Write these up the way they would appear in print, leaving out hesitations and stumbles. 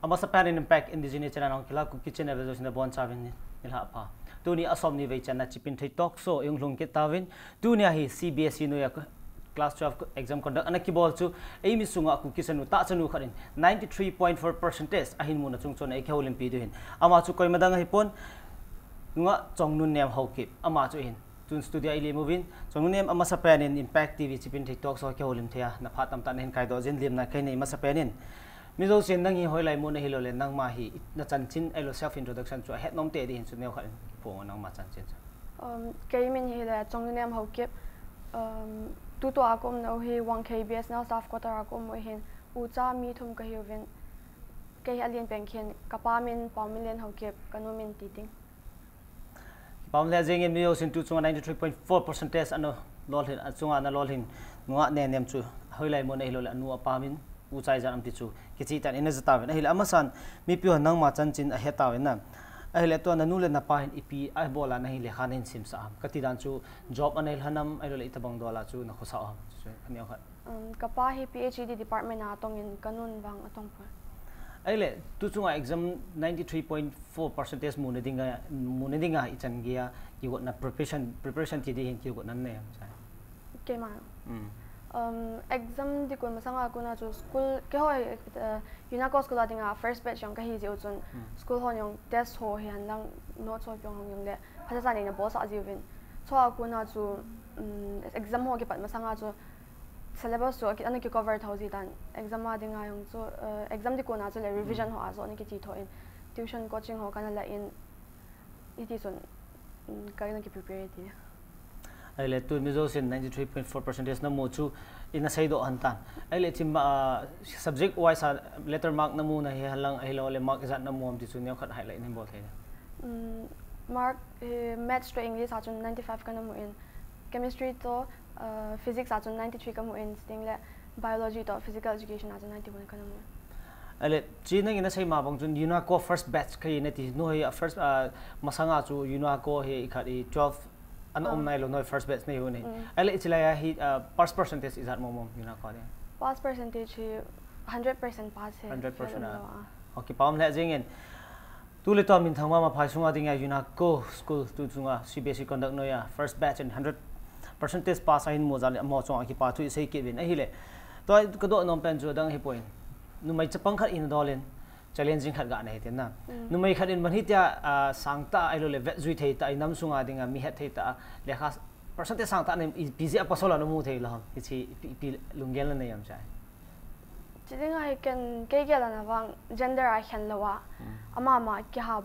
ama sa pan impact indigenous chana nong kila Kuki channel zo sin bon chavin ni la pa tu ni asom ni ve chana Chipinthei Talkshow yung lung ke tawin tu ni hi CBSE no ya class 12 exam conduct ana ki bol chu ei mi sunga Kuki sanu ta chanu kharin 93.4% ahin mun chung chon ai ke olympiad hin ama chu koi madang hi pon nga chong nun nem hokip ama chu hin tun studio ile movin chong nun nem ama sa pan impact tv Chipinthei Talkshow ke olympia na phatam tan hin kai do jen lim na kai nei ma sa panin mizo sen nang hi hoi lai mun hi lo le nang ma hi na chan chin elo self introduction chu het nom te di hin chu neu kharin po nang ma chan chin ke min hi la chong nun nem hokip tu to akom no hi 1kbs na staff quarter akom mo hin u cha mi thum ka hiovin ke alien penkin kapamin pamilian hokip kanomin titing pamle jeng in miyo sin tu chunga 93.4% ano lol hin chunga na lol hin nga ne nem chu hoi lai mon ei lo la nu apamin u chai jan am ti chu kichi tan ina zata wen ahila amasan mi pyo nang ma chan chin a heta wen na ahila to na nu le na pa hin ipi a bola na hi le khan hin sim sa kati dan chu job anel hanam ai lo le itabang dola chu na khosa am chu ani khat kapa hi PhD department na atong in kanun bang atong pa aile tu chunga exam 93.4% munedinga ichan gia ki got na preparation ti di hin ki got nan ne sai ke ma exam di kun masanga kuna chu school ke hoi UNACO school adinga first batch yang ka hi je chun school hon yang test ho hian lang no choi pyong yang le phasa sa na boss a jiwin cho kuna chu exam ho ke pat masanga chu syllabus so ana ki cover thauzi dan exam adinga yang chu exam di kuna chu le revision ho azo ani ki ti tho in tuition coaching ho kana la in iti sun ka na ki prepare ti aile tu mizo sin 93.4% na mo chu ina sai do antan aile chim subject wise letter mark na mu na he halang ai lo le mark izat na mo am ti chu ne khat highlight ni bol the mark maths to english a chun 95 kana mo in chemistry to physics a chun 93 ka mo in sting le biology to physical education a chun 91 kana mo ale china ina sai ma bang chun UNACO first batch kai ne ti no he first masanga chu UNACO he khari 12 an nai lo no first batch nei hone ale ichila ya hi pass percentage is at momom UNACO de pass percentage 100% pass hai 100% okay pam le jingen tu le to min thangma ma phai sunga dinga UNACO school tu chunga CBSE conduct no ya first batch and 100% pass in mo jale mo chong ki pa thu sei ke bin a hi le to ko do nom pen jo dang hi point nu mai chapang khat in dolen challenging khat ga nei ten na nu mai khat in ban hitia sangta ai lo le vet zui thei ta inam sunga dinga mi het thei ta lekha percentage sangta ne pg apasola no mu thei la ki pi lungel na yam chai chiding ai kan ke ge la na wang gender a khan lawa ama ma ki ha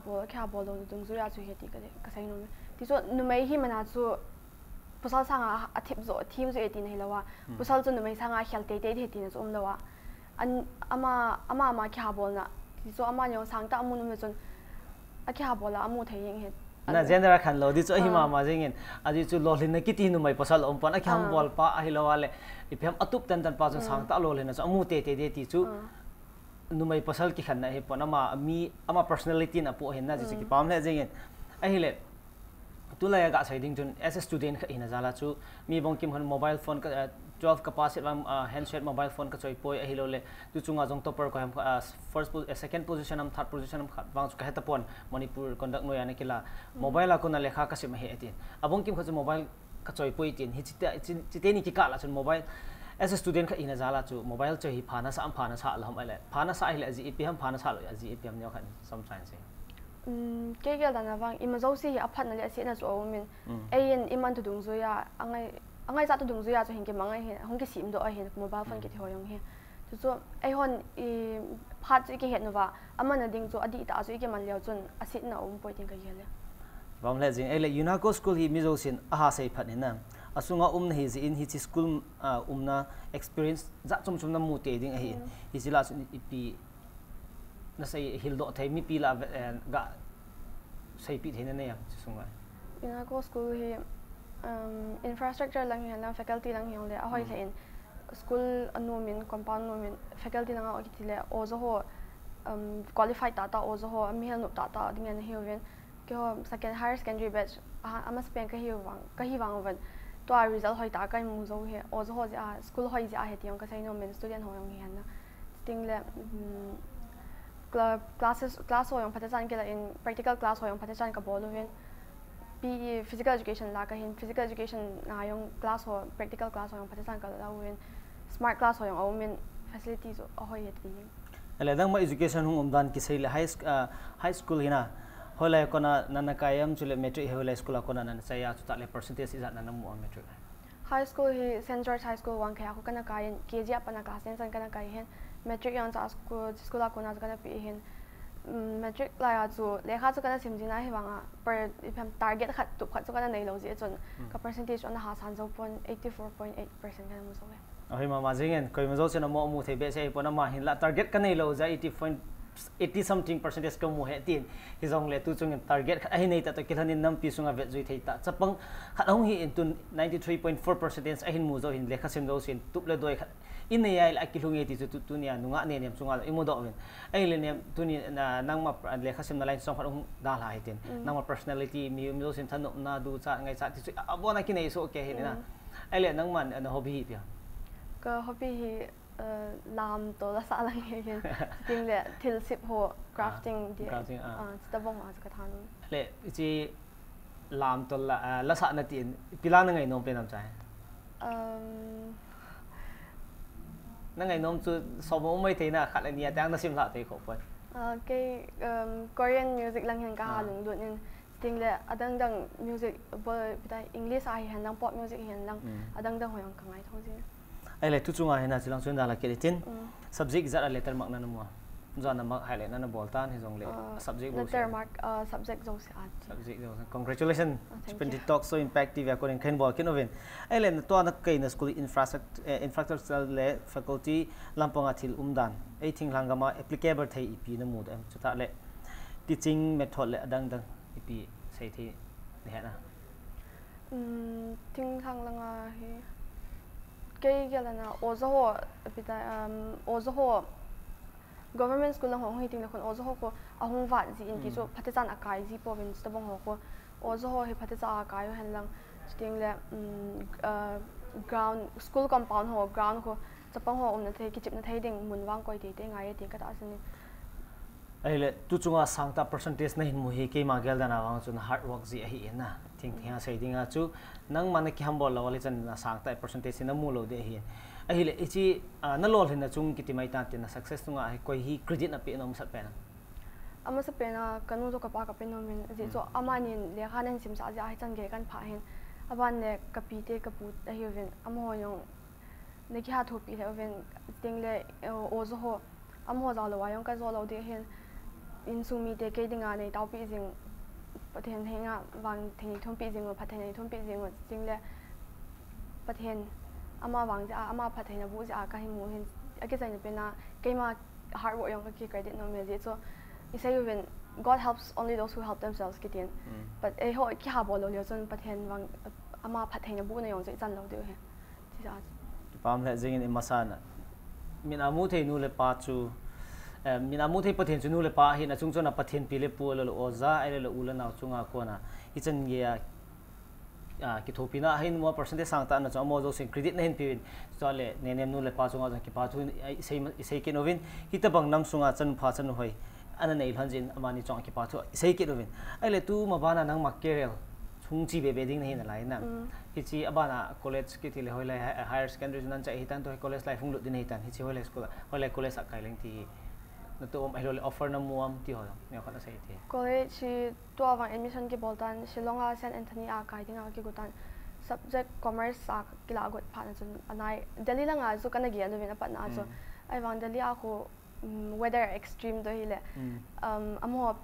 bo lo dung zu ya chu heti ka sai no ti so nu mai hi mana chu pusal sanga athip zo thim zo eti nei lawa pusal chu nu mai sanga khel te te heti na zo lawa an ama ki ha bol na so ama nyong sangta amu num chon aki ha bola amu thei yeng het na general khan lo di chu hi ma ma jengin aji chu lo lin na ki ti nu mai pasal om pan aki ham bol pa a hi lo wale iphem atup tan tan pa chu sangta lo lin na chu amu te de ti chu nu mai pasal ki khan na he pon ama personality na po hen na ji ki pam le jengin a hi le tu la ya ga sai ding chun as a student kha ina jala chu mi bong kim han mobile phone ka 12 capacity handset mobile phone ka choi poi a hi lo le tu chunga jong topper ko ham first second position am third position am khat bang chu ka heta pon Manipur conduct no ya ne kila mobile ko na lekha ka sim he etin abong kim kha chu mobile ka choi poi tin hi chite ni ki ka la chun mobile as a student kha ina jala chu mobile choi hi phana sa la ham ale phana sa ile ji ip ham phana sa lo ya ji ip ham ne khan some science ke ge da na wang imazo si aphat na le si na zo min ayin iman tu dung zo ya angai za tu dung zo ya chu hin ke mangai he hong ke sim do a hin mobile phone ke thoyong he chu so ai hon phat chi ke het no wa amana ding chu adi ta chu ke man leo chun asit na poi ting ka yele bam le jing ele UNACO school hi mizo sin aha sei phat ni na asunga na hi in hi school na experience za chum na mu te ding a hi jila chu ipi na sei hildo thai mi pi la ga sei pi theina ne yam sunga UNACO school hi infrastructure lang hi lang faculty lang hi le a hoi le in school anomin compound nomin faculty lang a kitile ozo ho qualified ta ozo ho mi hel no ta ding an hi wen ke ho second higher secondary batch ama spen ka hi wang wan to a result hoi ta kai mu zo he ozo ho ja school hoi ja he tiang ka sai no men student ho yong hi na sting le class ho yong phatesan ke la in practical class ho yong phatesan ka bolu hin PE physical education la ka hin physical education na yong class ho practical class ho yong phatesan ka la win smart class ho yong awmin facilities ho yet bi ele dang ma education hung umdan ki sei high school hina hola kona nana kayam chule metric hola school kona nan saya chu ta le percentage is na mu metric high school hi St. George High School wang kaya ko kana kayan KG apana class yan san kana kayan metric yan sa school ako na kana pihin metric la ya chu lekha chu kana simjina hi wanga per ifam target khat tu khat chu kana nei lo ji chon ka percentage on ha san 0.84.8% kana mu so oi ma jingen koi ma zo chena mo mu thei be sei pona ma hin la target ka nei lo ja 80 something percentage ka mu he tin hi zong le tu chung target ai nei ta to kilhanin nam pi sunga vet zui thei ta chapang khat hong hi intun 93.4% ai hin mu zo hin lekha sim zo sin tup le doi khat in nei ai la kilhunge ti chu tu nia nunga ne nem chunga imu do wen ai le nem tu ni nang ma lekha sim na line song khat hong da la hi tin nang ma personality mi zo sin than na du cha ngai cha ti chu abona ki nei so ke hi na ai le nang man an hobby hi pia ka hobby hi làm tổ là sao lang hiện tiếng lệ thil sip ho crafting đi ta bông à cái thằng lệ chỉ làm tổ là sao na tiền pila na ngày nôm pe nam chai na ngày nôm chu so mo mai thế na khát là nia tang na sim la te khổ phơi cái Korean music lang hiện cả lùng đột nên tiếng lệ adang dang music bởi tại English ai hiện lang pop music hiện lang adang dang hồi ang ngay thôi chứ ai le tu chunga hena chilang chun dala ke tin subject zara letter mark na mo zana mark highlight na boltan hi jong le subject letter mark subject jong se subject jong congratulations Chipinthei Talkshow impact tv according ken bol kin oven ai le to na kai na school infrastructure le faculty lampanga thil umdan ai thing langama applicable thai ip na mu em chuta le teaching method le adang dang ip sei thi ne na ting thang langa hi cái là na ozo bita ozo government school lang hong hiting lakon ozo ko ahong vat ji in ti so phatesan akai ji province ta bong ho ko ozo hi phatesa akai han lang sting le ground school compound ho ground ko chapang ho na thei ki chip na thei ding munwang koi te ngai te ka ta asani ai le tu chunga sangta percentage na hin mu hi ke ma gel da na wang chun hard work ji hi na thing thia sei dinga chu nang man ki hambol lawali chan na sangta percentage na mu lo de hi ai le ichi na lol hin na chung ki timai ta tin na success tunga ai koi hi credit na pe no sat pe na ama sa pe na kanu to ka pa ka pe no min ji so amanin le khanan sim sa ja ai chan ge kan pha hin aban ne ka pi te ka pu a hi ven amo yong ne ki ha tho pi le ven ting le ozo ho amo za lo wa yong ka zo lo de hin in sumi te ke dinga nei tau pi jing pathen henga wang thei thom pi jing pathen nei thom pi jing jing le pathen ama wang ja ama pathen na bu ja ka hi mu hin ake sai pe na ke ma hard work yong ka ki credit no me je so I say when God helps only those who help themselves get in but e ho ki ha bo lo le chon pathen wang ama pathen na bu na yong je chan lo de he ti sa pam le jing in masana min amu thei nu le pa chu mina mu thei pathen chunu le pa hi na chung chona pathen pi le pu lo oza ai le ula na chunga ko na hi chen ge ki thopina hin mo percentage sangta na cho mo zo sin credit na hin pi so le ne nem nu le pa chunga ki pa thu sei ke novin hi ta bang nam sunga chan pha chan hoi ana nei hanjin amani chong ki pa thu sei ke novin ai le tu ma bana nang makerel chung chi be ding na hin lai na hi chi abana college ki thile hoi lai higher secondary nan cha hi tan to college life hung lu din hi tan hi chi hoi lai school hoi lai college a kai leng ti na to ai lo offer na muam ti ho ne khana sei ti college si to awang admission ki boltan Shillonga St Anthony a kai dinga ki gutan subject commerce a kila got pha na chun anai Delhi langa zu kana gi anu na pat na so ai wang Delhi a ko weather extreme do hile amo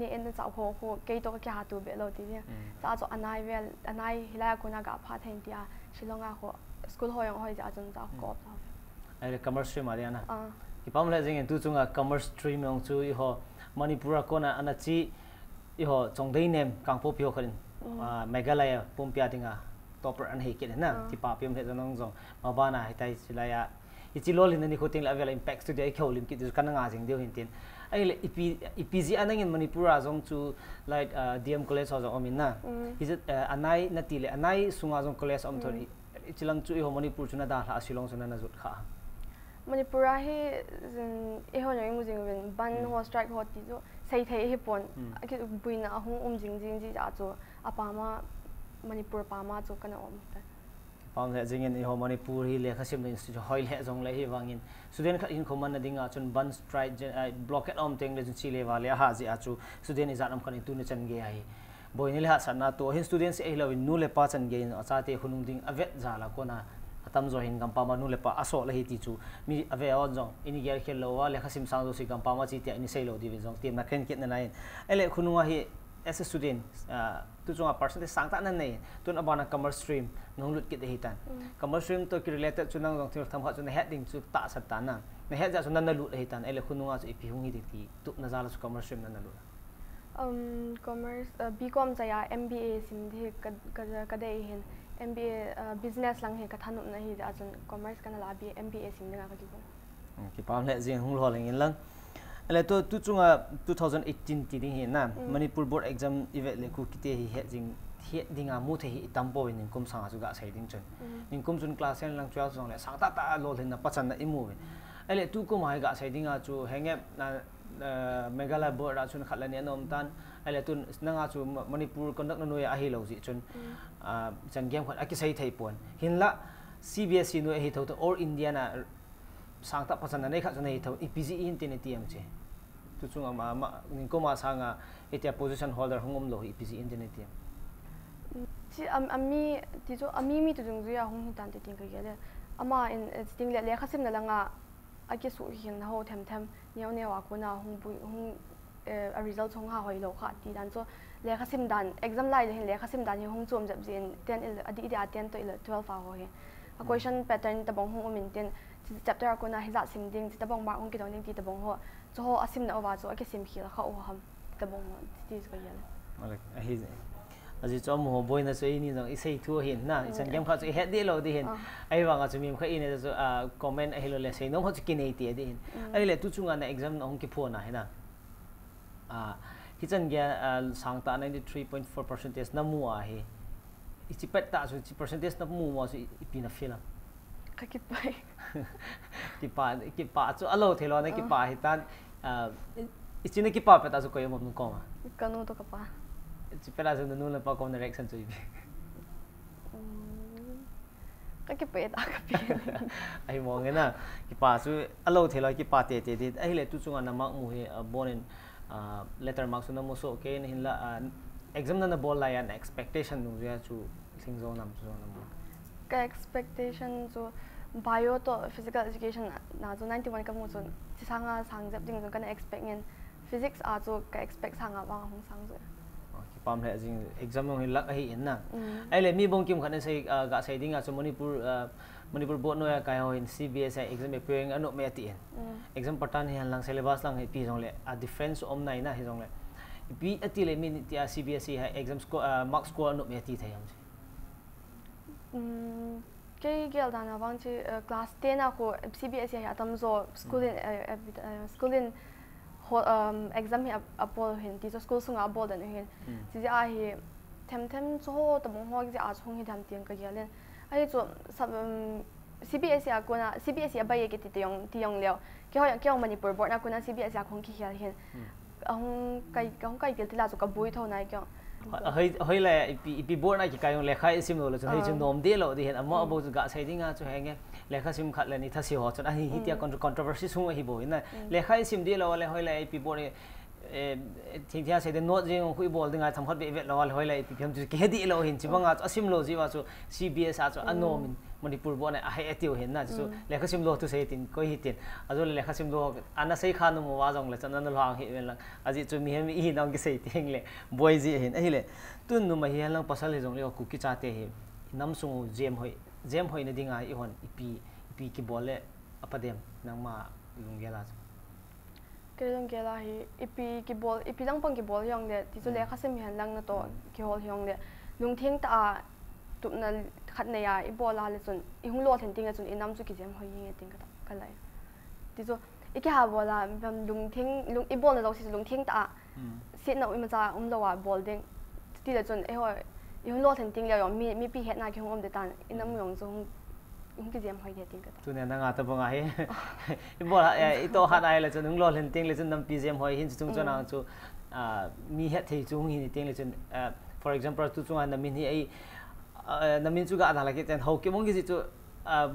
ni en cha ho ke to ka ha tu be lo ti ni cha so anai vel anai hila ko na ga pha thein tia Shillonga ko school ho yong hoi ja chun cha ko ai commerce stream ariana ki pam le jing tu chunga commerce stream yong chu I ho Manipur ko na anachi I ho chongdei nem kangpo pio kharin Meghalaya pumpia dinga topper an he ke na ti pa pim he janong jong ma bana hai tai silaya ichi lolin ni khoting la vel impact to dei kholim ki du kan nga jing deu hin tin ai le ipg anang in Manipur a jong chu like DM college ho jong omin na is it anai na ti le anai sunga jong college om thori chilang chu I ho Manipur chuna da la Shillong chuna na jut kha Manipur hi ehon yang mujing win ban ho strike ho ti jo sei thei hi pon ki buina ahung jing jing ji ja cho apama Manipur pama cho kana om ta pam le jing in ho Manipur hi le khasim le institute hoi le jong le hi wangin student khat in khoman na dinga chun ban strike blockade om teng le jun chi le wa le ha ji a chu student izan am khan tu ne chan ge ai boy ni le ha sana to hin students e lo nu le pa chan ge in acha te khunung ding avet jala ko na atam zo hin gampa manu le pa aso la hi ti chu mi ave on jong ini ger khel lo wa le khasim sang zo si gampa ma chi ti ini sei lo di jong team na khen kit na nai ele khununga hi as a student tu chunga percentage sang ta na nei tun abana commerce stream nong lut kit hi tan commerce stream to ki related chu nang jong thir tham kha chu na heading chu ta sat ta na na head ja chu na lut hi tan ele khununga chu ipi hungi ti tu na jala chu commerce stream na lut commerce bcom cha ya mba sim de ka dei hin MBA business lang he ka thanup na hi ja chun commerce kana la bi MBA sim nga ka ki ko ki pam le jing hung lo leng in lang ale to tu chunga 2018 ti ding he na Manipur board exam event le ku kite hi he jing he dinga mu the hi tampo in kum sang chu ga sai ding chun ning kum chun class en lang 12 song le sang ta lo len na pachan na imu ale tu ko mai ga sai dinga chu henge na Meghalaya board ra chun khatlani anom tan ale tun nanga chu Manipur conduct na noi a hi lo ji chun chan game khat akisai thai pon hinla CBSE no hi tho or India na sang ta pasan na nei kha chun hi tho EPG in tin TM che tu chunga ma ning ko ma sanga etia position holder hungom lo EPG in tin TM chi ami ti jo ami mi tu jung ju ya hung tan te ting ka ge le ama in ting le khasim na langa aki su hin ho them niaw ne wa ko na hung bu hung a result hong ha hoi lo kha ti dan so le khasim dan exam lai le le khasim dan hi hong chom jap jin 10 adi ida 10 to 12 hour he a question pattern ta bong hong min ten chapter ko na hi za sim ding ta bong ma hong ki dong ding ti ta bong ho so ho asim na wa so aki sim khi la kha o ham ta bong ti ko yel ale a hi aji chom ho boy na sei ni jong isei thu hin na chan game kha chu head de lo di hin ai wa nga chu mim kha in so comment a hilo le sei no ho chu kinei ti di hin ai le tu chunga na exam hong ki phona he na Hichan gya sang ta 93.4% na mua he ichipet ta su percentage na mua su ipina fila kakipai kipa chu alo thelo na kipa hitan ichine kipa peta su koyom nu koma kanu to kapa chipela su nu na pa kom direction chu ibi kakipai ta kapi ai mo ngena kipa su alo thelo kipa te ai le tu chunga na mak mu he born letter marks na mo so okay na hinla exam na ball la yan expectation nu ya chu singzo nam chu na mo ka expectation so bio to physical education na zo 91 ka mo so sanga sangjap ding zo kana expect ngen physics a zo ka expect sanga wa hong sang zo ki pam le jing exam no hin lak hi in na ai le mi bong kim khan sai ga sai ding a so Manipur board no ya kai ho in CBSE exam appearing anu me ti exam patan hi lang syllabus lang pi jong le a difference om nai na hi jong le pi ati le min ti CBSE ha exam score mark score anu me ti thai am ke gel dana wang chi class 10 a ko CBSE ha tam zo school in exam hi apol hin ti so school sunga apol dan hin ji a hi them so ta bong ho ji a chung hi dam tiang ka gelen ai chu CBSE a ko na CBSE ba ye ke ti yong leo ke ho Manipur board na ko na CBSE a khong ki hial hin hong kai tel tila chu ka bui tho nai kyo hoi le ipi board na ki kayong lekha isim lo chu hei chu nom de lo di hen amo abo chu ga sai dinga chu henge lekha sim khat le ni thasi ho chu a hi tia controversy sung hi bo na lekha isim de lo le hoi le ipi board thing thia sai de not jing hui bol dinga tham khat be ve lo hoi le ipi pham chu ke di lo hin chibanga asim lo ji wa chu CBS a chu anom Manipur board na a hai atiu hen na chu lekha sim lo tu sei tin ko hi tin azo lekha sim lo ana sei khan mo wa jong le chan na lang hi lang aji chu mi hem hi nang ki sei ting le boy ji hin a hi le tun nu ma hi lang pasal le jong le Kuki cha te hi nam sung jem hoi na dinga I hon ipi ki bol le apadem nang ma lung gela ke dong gela hi ipi ki bol ipi lang pang ki bol yong le ti chu lekha sim han lang na to ki hol yong le lung thing ta tup na khat na ya I bol la le chun I hung lo then ting chun inam chu ki jem hoi nge ting ka lai ti chu iki ha bola lung I bol na lo si lung thing ta sit na ima cha lo wa bol ding ti le chun e hoi I hung lo then ting le yong mi pi het na ki hung de tan inam yong chu yung cái gì em hỏi để tiếng cái tu nên nga ta bang ai ibo ito hat ai le chun lo len ting le chun nam pgm hoi hin chung chuna chu mi het thei chung hi ting le chun for example tu chung an min hi ai namin chu ga la ke ten ho ke mong gi chu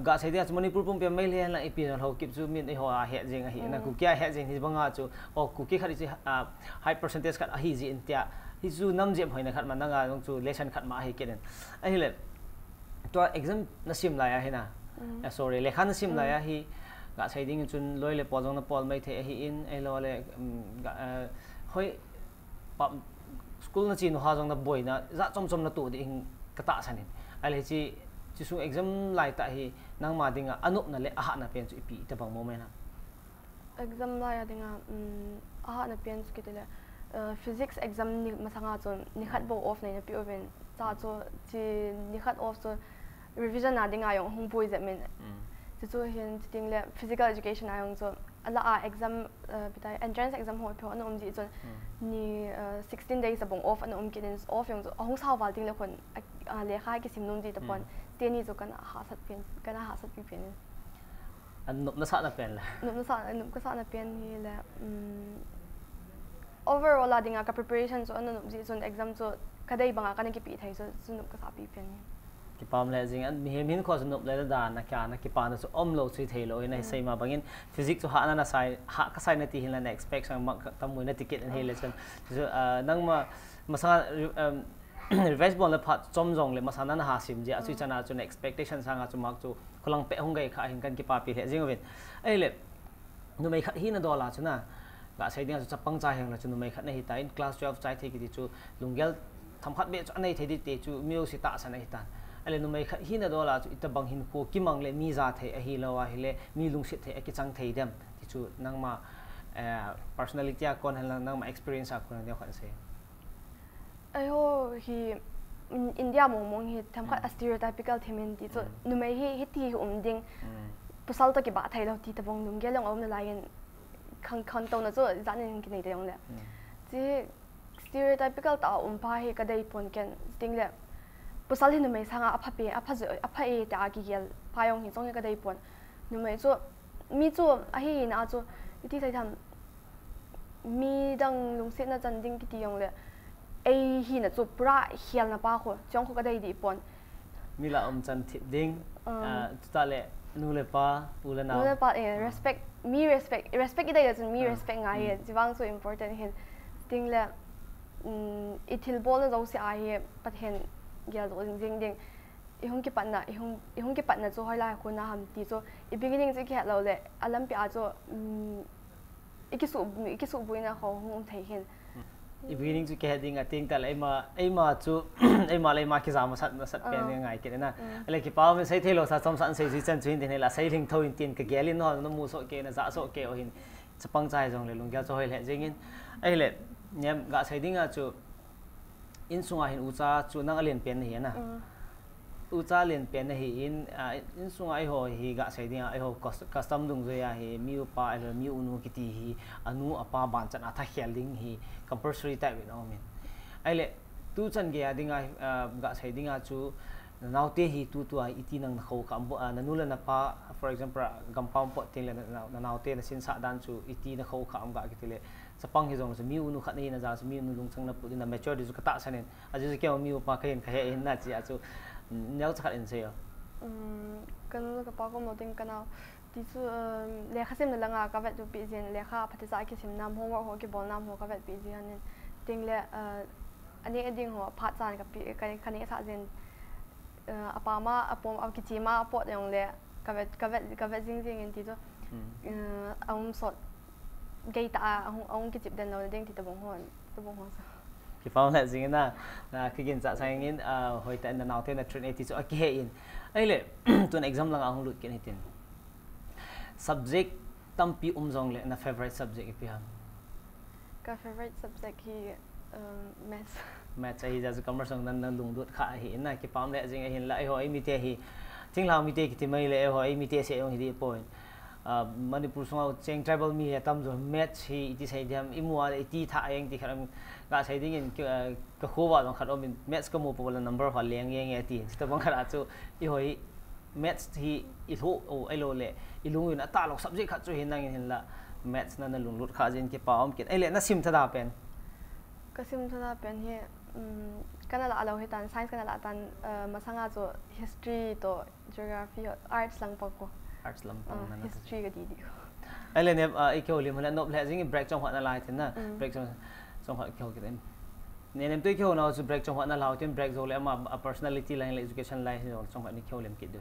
ga sai dia chu Manipur pum pe mai le la ipi ho kip chu min ai ho a he jing a hi na ku kya he jing hi banga chu o ku ki khari chi high percentage khat a hi ji intia hi chu nam jem hoi na khat man nga long chu lesson khat ma hi ke den ai le to exam na sim la ya hi na sorry lekha na sim la ya hi ga sai ding chun loi le pol jong na pol mai the hi in ai lo le hoi school na chi no ha jong na boy na za chom chom na tu di ka ta sanin ai le chi chi su exam lai ta hi nang ma dinga anup na le aha na pen chu ipi ta bang moment na exam lai ya dinga aha na pen chu kitele physics exam ni masanga chon ni khat bo off nei na pi oven cha cho chi ni khat off so revision na dinga yong hung pui zemin chu chu hin ting le physical education na yong so ala exam bitai entrance exam ho pho na ji chon ni 16 days abong off an kinin off yong so hong saw wal ting le khon le khai ki sim num ji ta pon teni zo kana ha sat pi pen an nup na sa na pen la nup ka sa na pen hi le overall la dinga ka preparation so an ji chon exam so kadai banga kana ki pi thai so nup ka sa pi pen ki pam le jing an mi min ko nup le da na kya na ki pa na so om lo chui thei lo ina sei ma bangin physics so ha na sai ha ka sai na ti hin la na expect sang ma tam mu na ticket an he le chen so nang ma masa revise bon le phat chom jong le masana na ha sim je achui chana chu expectation sanga chu mak chu kholang pe hong gai kha hin kan ki pa pi le jing wen ai le nu mai khat hi na do la chu na ga sai ding chu chapang cha heng la chu nu mai khat na hi ta in class 12 chai the ki ti chu lunggel tham khat be chu anei the di te chu miu si ta sa na hi tan ai le nu mai khat hi na do la chu ita bang hin ko ki mang le mi za the a hi lo wa hi le mi lung sit the a ki chang thei dem ti chu nang ma personality a kon han nang ma experience a kon de khan se ai ho hi India mong hi tham khat stereotypical themen ti so nu mai hi ti ding pusal to ki ba thai lo ti ta bong num ge long om na lain khang to na so zan nin ki nei de yong le ji stereotypical ta pa hi ka dai pon ken ting le pusal hi nu mai sanga apha e ta ki gel pa yong hi chong ka dai pon nu mai so mi chu a hi na chu ti sai tham mi dang lung se na chan ding ki ti yong le ai hi na chu pura hial na pa kho chong kho ka dai di pon mi la chan thip ding ta le nu le pa u le na nu le pa respect i dai la chun mi respect nga hi jiwang so important hin ting le ithil bol na zo se a hi pat hen gel do jing ding ihong ki pat na chu hoi lai ko na ham ti so I beginning ji ke lo le alam pi a cho ikisu buina ho hum thei hin I beginning chu ke ding a ting tal ai ma chu ai ma le ma ki za ma sat pen ngai ke na le ki pa me sai thelo sa chom san sei ji chan chuin din la sai ling tho in tin ka gelin no no mu so ke na za so ke o hin chapang chai jong le lung gel cho hoi le jing in ai le nyam ga sai ding a chu in sunga hin ucha chu nang alen pen hi na ucha len pen hi in sunga ai ho hi ga sai ding ai ho custom dung zo ya hi miu pa ai miu nu ki ti hi anu apa ban chan atha helding hi compulsory type you know I mean ai le tu chan ge adinga ga sai dinga chu naute hi tu ai iti nang kho ka na nula na pa for example gampam po ting le na naute na sin sa dan chu iti na kho ka am ga ki tile sapang hi jong so miu nu khat ni na ja so miu nu lung chang na pu na mature di ka ta sanen aju ke miu pa ka hin na chi a chu nyau chat in se yo kan ka pa ko mo ting kana ti chu le kha sim na langa ka vet tu pi jin le kha phati sa ki sim nam homework ho ki bol nam ho ka vet pi ji hanin ting le ani ending ho phat chan ka pi ka ni sa jin apa ma apom am ki chi ma po yong le ka vet jing in ti to ang sot gay ta ang ki chip den no ding ti ta bong hon sa ki phong la jing na ki gin cha sang in hoi ta na naw te na train 80 so a ke in ai le tun exam lang ang lut ken hitin subject tampi jong le na favorite subject ipi ha ka favorite subject hi maths ai ja commerce ng nan lung dut kha hi na ki pam le jing hin la ai ho ai mi te hi ting la mi te ki ti mai le ho ai mi te se yong hi point Manipur song cheng tribal mi tam zo match hi ti sai jam imwa ti tha yang ti kharam ga sai ding in ka khuwa dong khat om match ka mo pol number ha leng yeng ti ta bang khara chu I hoi maths thì ilu ilo le ilung yun ata lok subject khat chu hinang hin la maths na lung lut kha jin ki paom kit ai le na sim thada pen ka sim thada pen he kana la alo hitan science kana la tan masanga zo history to geography arts lang pa ko arts lam pang na history ga di ai le ne ai ko le mala nop le jing break trong hwa na lai tin na break trong hwa ko kit ne nem toi ko na su break trong hwa na lao tin break zo le ma personality line education line trong hwa ni ko lem kit do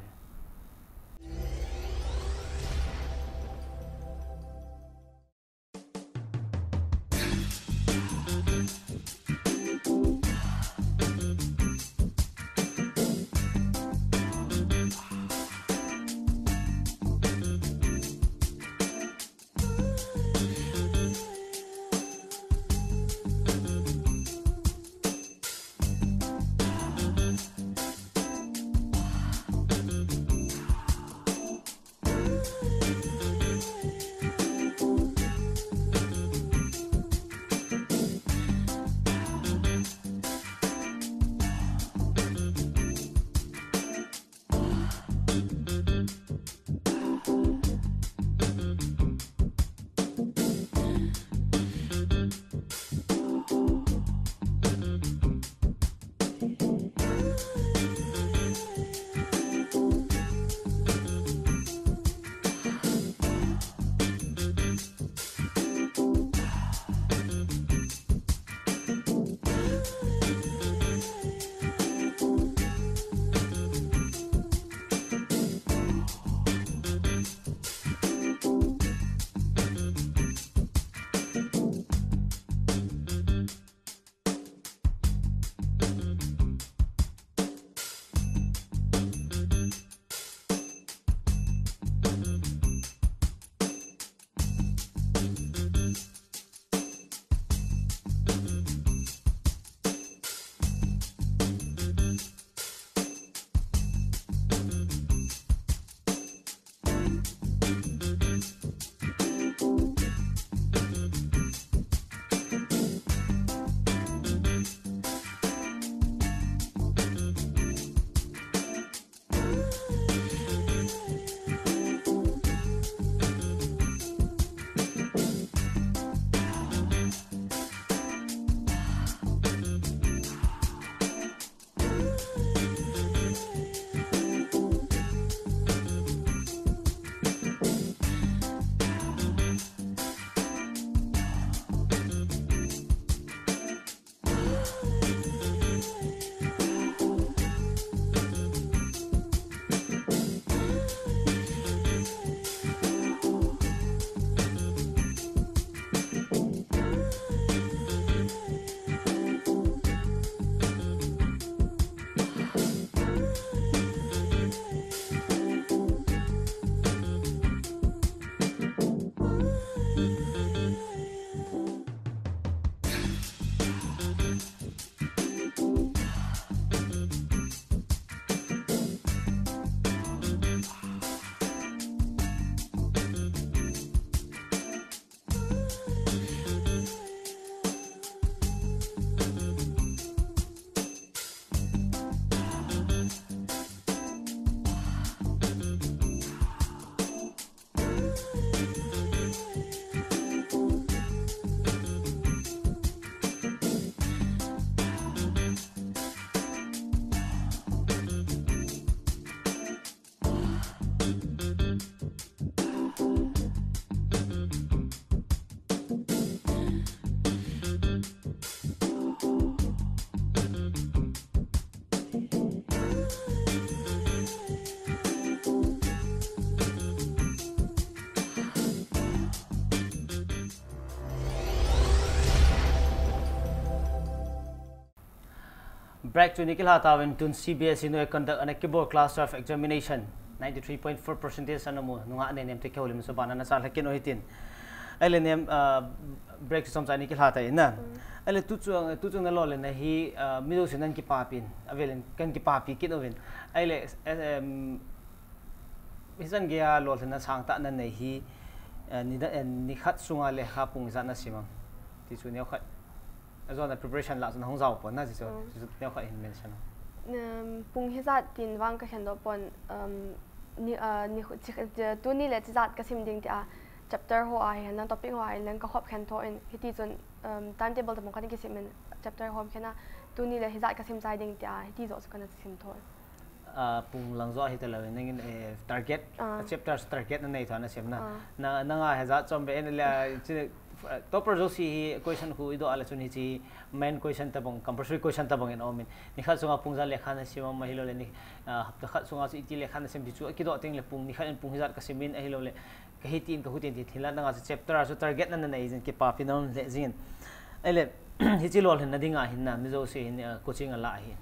break to nikil hatawin tun CBSE no conduct an keyboard class of examination 93.4% anamu nunga ane nem te kyolim so bana na sal hakin ohitin ele nem break som sa nikil hatai na ele tu chung na lole na hi mido sinan ki papin avelen kan ki papi kin oven ele hisan gya lol na sang ta na nei hi ni khat sunga le kha pung za na simam ti chu ne khat azon na preparation la zon hong zao pon na ji so ne khat in mention pung hi zat tin wang ka khen do pon ni tu ni le zat ka sim ding ta chapter ho ai han topic ho ai lang ka khop khen tho in hiti chun timetable ta mong kan ki sim chapter hom khena tu ni le hi zat ka sim sai ding ta hiti zo kan sim tho pung lang zo hi ta lo nangin target chapter target na nei thana sem na nga ha za chom be en la topper jo si question hu ido ala chun hi chi main question ta bong compulsory question ta bong en omin ni kha sunga pung za lekha na sim ma hilo le ni hapta kha sunga chi ti lekha na sim bi chu ki do teng le pung ni kha en pung hi zat ka simin a hilo le ka hi tin ka hu tin ti thila na nga chapter so target na nei jin ki pa pinon le jin ele hi chi lol hin na dinga hin na mi zo si hin coaching ala hi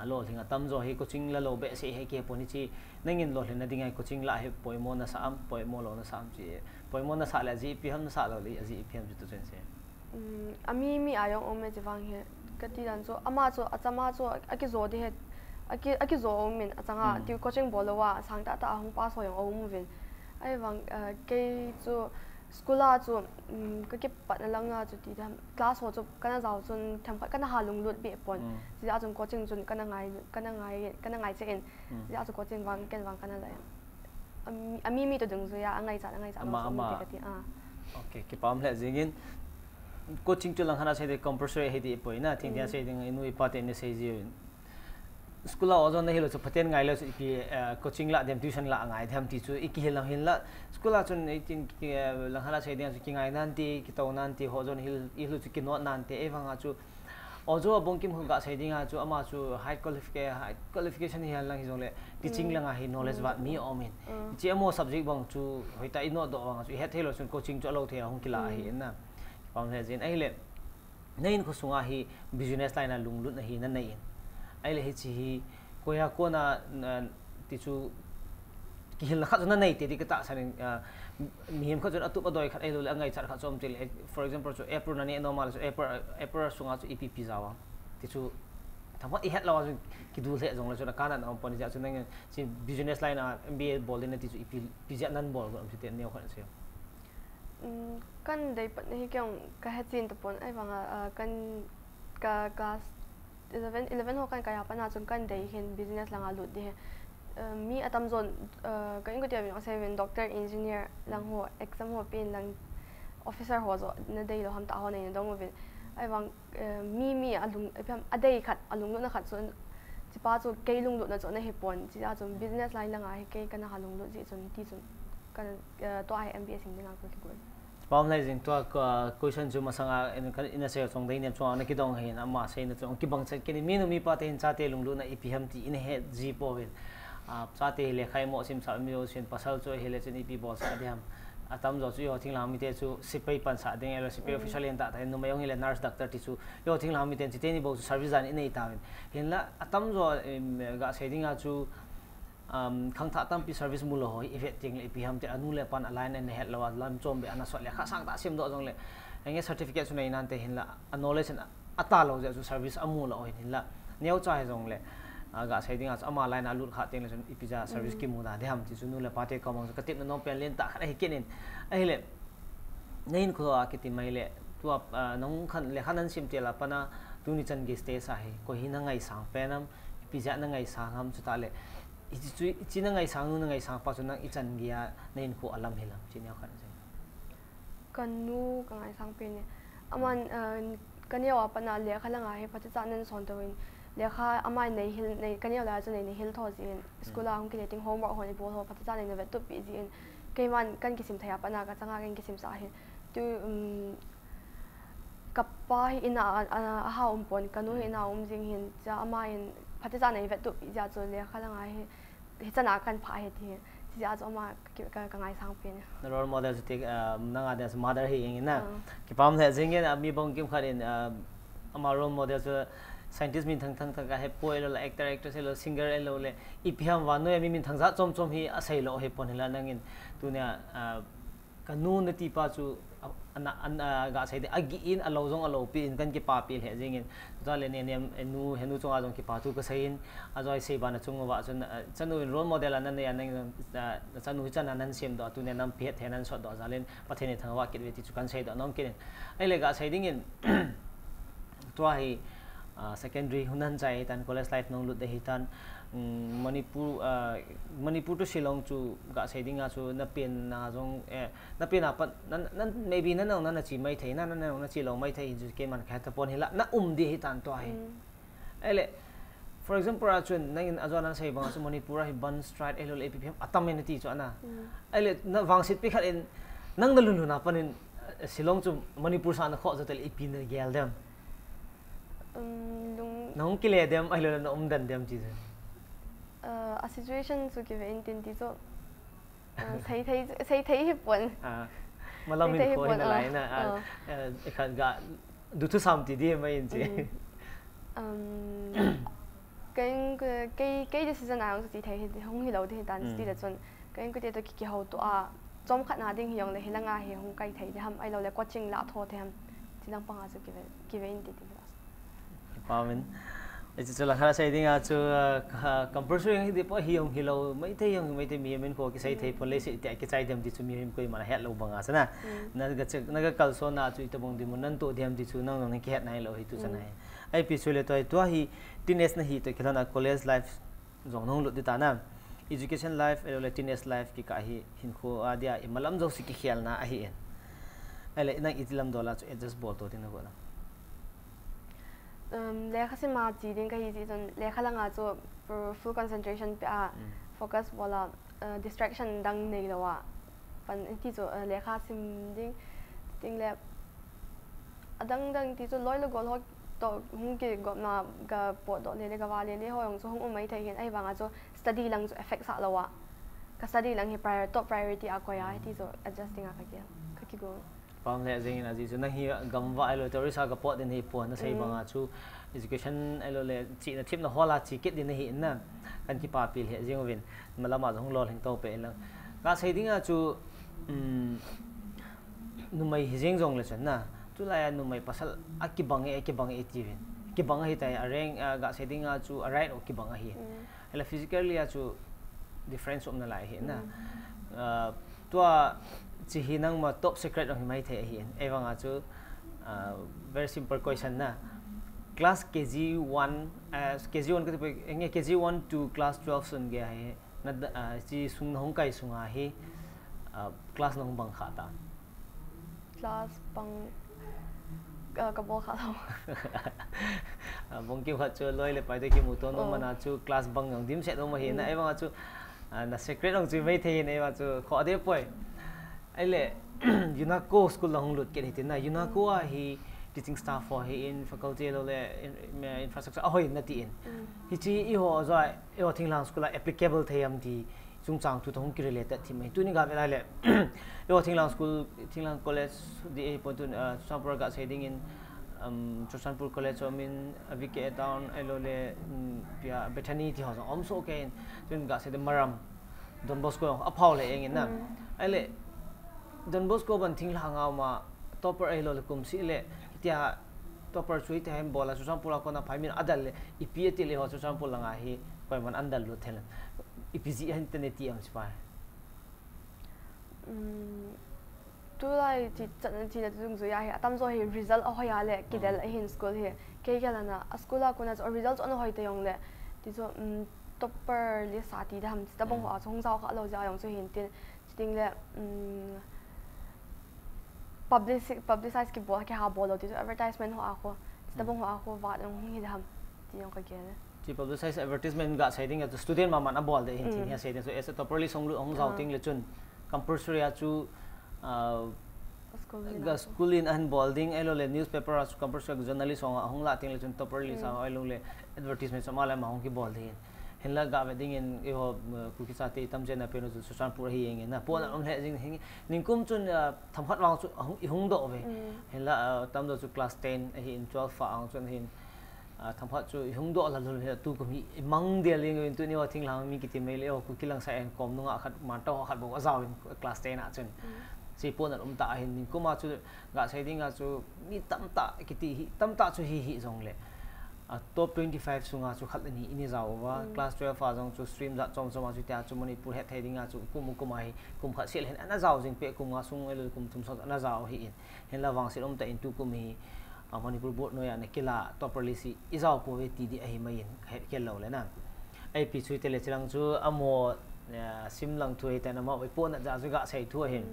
lo thinga tam zo hi coaching la lo be se he ke poni chi nangin lo hlena dingai coaching la he poimo na sam poimo lo na sam chi poimo na sa la ji pi ham na sa lo li ji pi ham ju tu chen se ami mi ayong ome jawang he kati dan zo ama zo achama zo aki zo de he aki zo min achanga ti coaching bolowa sangta ta hong pa so yong om vin ai wang ke zo skula chu ka ke pat na langa chu ti dam class ho chu kana zaw chun tham khat kana halung lut be pon ji a chun coaching chun kana ngai che en ji a chu coaching wang ken wang kana la ami mi to dung zo ya angai cha ama okay ki pam le jingin coaching chu lang hana se de compulsory he di poina thing dia se ding inu ipate ne se ji skula ozon hilo chu phaten ngai lo ki coaching la dem tuition la ngai tham ti chu iki hilam hin la skula chun 18 ki lang hala se ding chu ki ngai nan ti ki to nan ti hozon hil ilu chu ki not nan te ewanga chu ozo bongkim hu ga se ding a chu ama chu high qualification hi lang hi jong le teaching lang a hi knowledge ba mi omin chi amo subject bang chu hoita ino do wang chu het helo chun coaching chu lo the hong ki la hi na pam le jin ai le nein ko sunga hi business line a lunglut na hi na nei ai le hi chi hi koya ko na ti chu ki hil khat na nei te di ka ta sanin mi hem khat atu adoi khat ai lo angai char khat chom til for example chu april na ni normal chu april sunga chu epp zawa ti chu thama I het lawa ki du le jong la chu na kana na pon ja chu nang chi business line a mba bol na ti chu epp pizza nan bol ko ti te neo khat se kan dei pat hi kyang ka hatin to pon ai wanga kan ka 11 ho kan kaya pa na chun kan dei hin business lang alut de mi atam zon ka ingo tiam yung seven doctor engineer lang ho exam ho pin lang officer ho zo na dei lo ham ta ho nei dong mo ai wang mi alung pham adei khat alung na khat chun chi pa chu ke lung lu na chon na he pon chi a chun business line lang a he ke kana halung lu ji chun ti chun kan to ai MBA sing ding a ko ki pam lai jing to question chu masanga in a se chong dei nem chong na ki dong hin ama se na chong ki bang che ke mi no mi pa te hin cha te lung lu na ipm ti in he ji po win cha te le khai mo sim sa mi o sin pasal cho hele chen ip bo sa de ham atam zo chu yo thing lam mi te chu sipai pan sa ding elo sipai official en ta ta no mayong ile nurse doctor ti chu yo thing lam mi ten ti ni bo service an in ei ta hin la atam zo ga se ding a chu khang tha tam pi service mulo hoi effect ting le pi ham te anu le pan align and head lawa lam chom be ana so le kha sang ta sim do jong le enge certificate su nei nan te hin la knowledge and ata lo je su service amu lo hin la neu cha he jong le ga sai ding as ama line alut kha teng le sun ipija service ki mu da de ham ti su nu le pate ka mong ka tip no pen len ta kha he kenin ai le nein ko a ki ti mai le tu nong khan le khanan sim te la pana tu ni chan ge stay sa he ko hi na ngai sang penam ipija na ngai sang ham chu ta le chi na ngai sang nu na ngai sang pa chu nang I chan gia nein ko alam helam chi ne khan se kanu ka ngai sang pe ne aman kanya wa pana le khala nga he phacha chanan son to win le kha amai nei hil nei kanya la chu nei hil tho jin school ang ki leting homework honi bo ho phacha chanan ne vet to pi jin ke man kan ki sim thaya pana ka changa kan ki sim sa he tu kappa hi ina a ha pon kanu hi na jing hin cha amai phacha chanan vet to pi ja chu le khala nga he chana kan pha he thi ji a ma ka ngai sang pe ne role model te nanga de mother he ing na ki pam the jing en mi bong kim kharin ama role model scientist min thang ka he poil la actor se lo singer lo le iphiam wa no mi min thang za chom hi asai lo he pon hila nangin tunia kanu na ti pa chu an ga sai de agi in alo jong alo pi in kan ki pa pi he jing in za le ne nu henu chong a jong ki pa tu ka sai in azoi se ba na chung wa chanu role model an ne an chanu chan an sem do tu ne nam phe the nan so do za len pathe ne thang wa ki ti chu kan sai do nom ki ai le ga sai ding in to hi secondary hunan chai tan college life nong lut de hitan Manipur to Shillong chu ga sedinga chu na pen na jong na pen apat nan maybe na nong na chi mai thei na na chi long mai thei ju ke man kha ta pon hila na di hitan to ai ele for example chun nang azona sei bang chu Manipur hi ban stride elo APPM atamenti chu ana ele na wangsit pi khat in nang dalun na panin Shillong chu Manipur sa na kho zatel ipin na gel dem nong kile dem elo na dan dem chi a situation to give in ti so thấy hiệp quân mà lo mình coi là lại na cái ga du thu sam ti đi mai chi cái decision nào cũng chỉ thấy không hiểu thì đàn chỉ là chọn cái đó cái hậu tụ trong khả năng định hiểu là hình nga hiểu không cái thấy thì ham ai lâu là quá trình lạ thôi thì ham chỉ đang bằng cho give in ti pa mình itu lah kalau saya dengar tu compulsory yang hidup hiong hilau, mai te miamin ko kisah te pun lesi tiak kisah dem di tu miamin ko mana het lo banga sana, naga kalso na tu itu bang di munan tu dem di tu nang nang kihat nai lo itu sana. Ai pisule tu itu hi teenage na hi tu kita nak college life zong nong lut di tanam, education life elo teenage life ki kahi hinko adia malam jauh sikit khial na ahi en. Ai nang itilam dola tu adjust bol tu tina ko. Lekha si ma ji din ka hi ji ton lekha lang a cho full concentration pe a focus wala distraction dang nei lawa pan ti cho lekha sim ding le adang ti cho loi lo gol ho to hung ke go na ga po do le ga wa le ho yong so hung mai thai hen ai wanga cho study lang cho effect sa lawa ka study lang hi top priority a ko ya ti cho adjusting a ka ki go Pam le zing na ji chu na hi gamwa elo tori sa ka pot din hi pon na sei banga chu education elo le chi na thip na hola chi ket din hi na kan ki pa pil he jing win malama jong lol hing to pe la ka sei dinga chu nu mai hi jing jong le chen na tu la ya nu mai pasal akibang e ti win ki bang hi tai areng ga sei dinga chu right o ki bang hi ela physically ya chu difference om na lai hi na tua chỉ hi nang ma top secret ong mai the hi ewang a chu very simple question na class KG1 KG1 ke enge KG1 to class 12 sun ge hai na chi sung hong kai sunga hi class nong bang khata class bang ka bo khata bong ki kha chu loi le pai de ki mu to no mana chu class bang ngong dim se no ma hi na ewang a chu na secret ong chu mai the ne wa chu kho de poi ai le UNESCO school long lut ke hitin na UNESCO a hi teaching staff for hi in faculty lo le infrastructure ahoi na ti in hi chi I ho zai I ho thinglang school applicable thayam ti chung chang tu thong ki related thi mai tu ni ga ve le I ho thinglang school thinglang college di point tu sampur ga heading in Churchanpur college so min avike town elo le pia bethany ti ho om so ke tun ga se de maram Don Bosco aphau le eng in na ai le Don Bosco ban thing hangau ma topper ai lo kum si le tia topper chui te hem bola su sampula ko na 5 min adal le ipi te le ho su sampula nga hi koi man andal lo thel ipg internet ti am spa tu lai ti chan ti da dung zo ya hi atam zo hi result ho ya le ki del hin school hi ke ga na school ko na result on hoi te yong le ti zo topper le sa ti da ham ta bong ho chong zao kha lo ja yong so hin tin ting le publicize ki bo ke ha bolo ti advertisement ho a ko ta bong ho a ko wa dong hi dam ti yong ka ge le ti publicize advertisement ga sai ding at student ma man a bol de hin tin ya sai so as a properly song lu ong zau ting le chun compulsory a chu ga school in an bolding elo le newspaper as compulsory journalist ong la ting le chun properly sa elo le advertisement so mala ma ong ki bol de hela ga wedding in ho Kuki sa te tam jena peno su san pur hi eng na pon om le jing hing ningkum chun tham khat wang chu hung do ve hela tam do chu class 10 hi in 12 fa ang chun hin tham khat chu hung do la lu he tu ko mi mang de ling tu ni wa thing lang mi ki ti me le Kuki lang sa en kom nu nga khat ma to khat bo zaw in class 10 a chun si pon ta hin ningkum ma chu ga sai ding a chu mi tam ta ki ti tam ta chu hi jong le top 25 sunga chu khat ani ini zawa class 12 fa jong chu stream za chom chom chu ta chu Manipur het thading a chu kumai kum kha sel hen ana zaw jing pe kum nga sung el kum tum so ana zaw hi in hen la wang silom ta in tu kum hi Manipur board noi ane kila topperly si izau po ve ti di ahi mai kel lo le na ai pi chui tele chilang chu amo sim lang thu ta na ma oi po na ja ju ga sai thu hin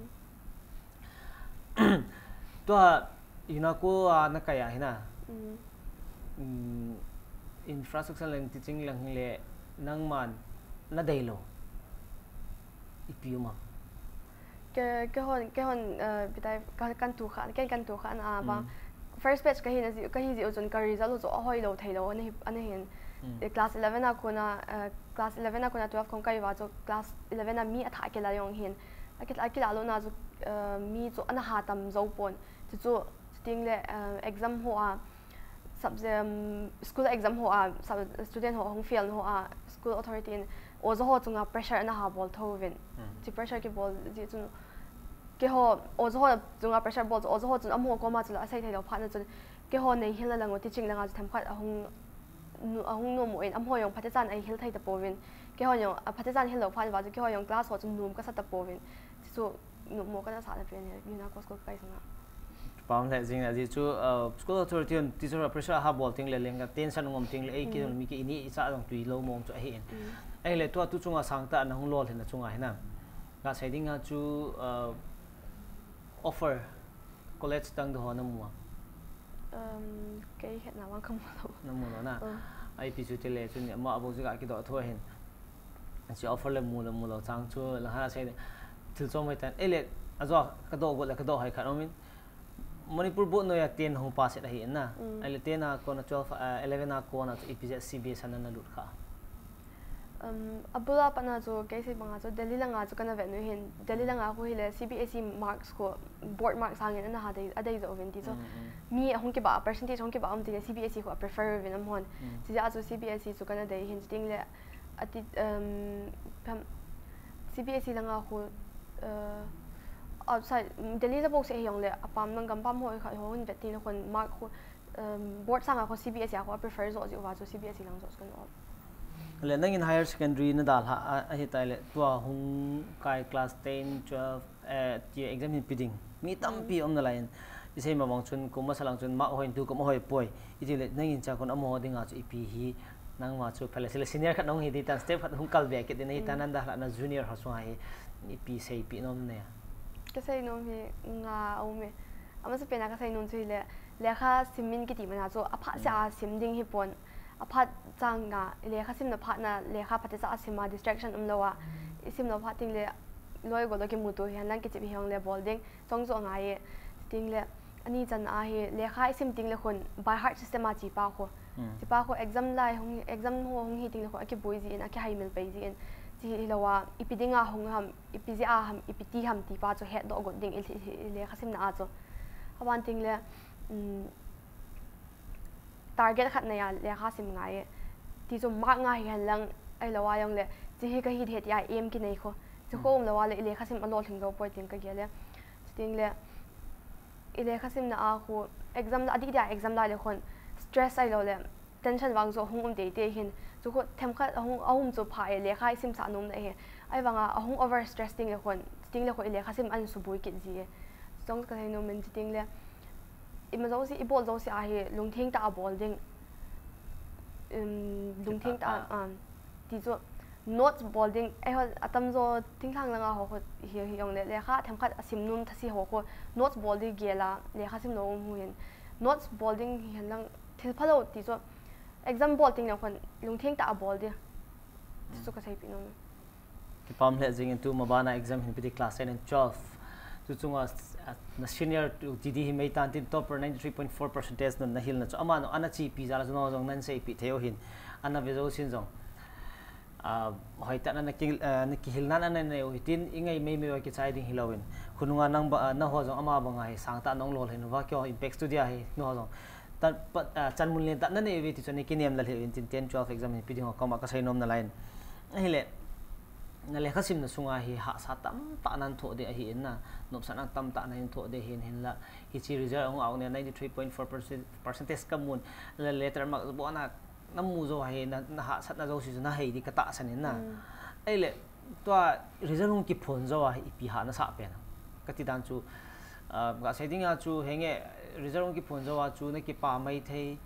to inako na kaya hina infrastructure lang teaching lang le nang man na dai lo ipiuma cái hòn bitai kan tu khan ba first batch cái gì ở cái result rồi hơi đầu thầy đầu anh hiện class 11 à class 11 à 12 không cái vào class 11 à mi thải cái là yung hiện cái là luôn na mi cho anh hạ tầm dấu pon cho tiếng lệ exam hoa subject school exam hoa student hoa không fail hoa school authority ở chỗ chung pressure anh hạ ball thâu vin chỉ pressure cái ball gì chung cái họ ở chỗ chung pressure ball ở chỗ chung âm hoa có mà chỉ là sai thầy đầu phát nên cái họ này hiện là người teaching là người tham khảo không nôm mỗi âm hoa dùng phát triển ai hiện thầy tập bovin cái họ dùng phát triển hiện đầu phát và cái họ dùng class họ chung nôm cái sát tập bovin so nôm một cái là sao là bên này như có school cái gì pam le jing aji chu school authority on teacher pressure ha bol ting le lenga tension ngom ting le ki mi ki ini isa dong tui lo mong chu hin ai le to tu chunga sangta na hung lol hena chunga hena ga siding ha chu offer college tang do na mu cái hiện nào mà không na mu na ai pi chu te le chu ni ma abo chu ga ki do tho hin chi offer le mu lo chang chu la ha sai til cho mai tan ai le azo ka do go la ka do hai kha min Manipur board no ya 10 hong pass it hi na ai le 10 na ko na 12 11 na ko na EPZ CBS na lut kha abula pa na jo kaise banga jo Delhi la nga jo kana ve no hin Delhi la nga ko hi le CBSE marks ko board marks hangin na ha dai adai jo venti jo mi hong ke ba percentage hong ke ba am ti CBSE ko prefer ve nam hon si ja jo CBSE jo kana dai hin ting le ati CBSE la nga ko outside Delhi la box e yong le apam nang gam pam hoi khai hon beti na kon mark ko board sanga ko CBSE ko prefer zo jo wa jo CBSE lang zo kan le nang in higher secondary na dal ha a hi tai le to hung kai class 10 12 ti exam in piding mi tam pi om na line isei ma mong chun ko ma salang chun ma hoin tu ko ma hoi poi iti le nang in cha kon amo dinga chu ipi hi nang ma chu phale sele senior khat nong hi di tan step khat hung kal be ke din hi tanan da na junior ha so hi ipi sei pi nom ne cái say nôm thì nga ông mẹ, ama sẽ bên cái say nôm chui lẽ khá simin cái gì mà cho apart sa sim ding hi pon apart chang nga lẽ khá sim na part na lẽ khá phát sa sim ma distraction lowa sim na part ting lẽ loi go cái mutu hian lang cái chip hiang lẽ bolding chong zo nga ye ting lẽ ani chan a hi lẽ khá sim ting lẽ khun by heart system a chi pa ko exam lai hong exam hong hi ting lẽ ko cái boy ji na cái hai mil pai ji chỉ là ipidinga hong ham ipizia ham ipiti ham ti pa cho head do god ding le khasim na cho hawan ting le target khat na ya le khasim ngai ti cho ma nga hian lang ai lawa yong le chi hi ka hi het ya em ki nei kho chu khom lawa le khasim alol thing do point ting ka ge le ting le khasim na a khu exam la adi da exam la le khon stress ai lo le tension wang zo hung te hin chu ko them kha ahum chu phai le khai sim sa nom na he ai wanga ahung over stressing le khon ting le kho le kha sim an su bui ki ji jong ka no men ting le ima zo si ibol zo si a he lung thing ta bol ding lung thing ta ti zo notes bolding ai ho atam zo ting thang langa ho hi yong le kha them kha sim nun thasi ho ko notes bolding gela le kha sim no mu hin notes bolding hian lang thil phalo ti zo exam ball ting kon lung thing ta ball dia su ka sai pi no ki pam le jing into mabana exam hin pi class 10 and 12 chu chunga na senior to gd hi mai tan tin topper 93.4% na hil na chu amano anachi pi jala no jong nan sei pi theo hin ana vezo sin jong hoi ta na ki hil nan an ne hitin ingai mai mai ki chai ding hilawin khununga nang ba na ho jong ama ba ngai sang ta nong lol hin wa kyo impact studia hi no jong tan chan mun len ta na ne vi ti chani kiniam la hin tin 10 12 exam hi piding ko ma ka sai nom na line hele na le khasim na sunga hi ha sa tam ta nan tho de hi na nop sa tam ta na hin tho de hin la hi chi result ong aw ne 93.4% kamun la letter mark bo na namu zo hi na ha sat na zo si na hei di ka ta sanin na ai le to result ong ki phon zo hi pi ha na sa pe na ka ti dan chu ga sai dinga chu henge reserve ki phun zawa chu na ki pa mai thei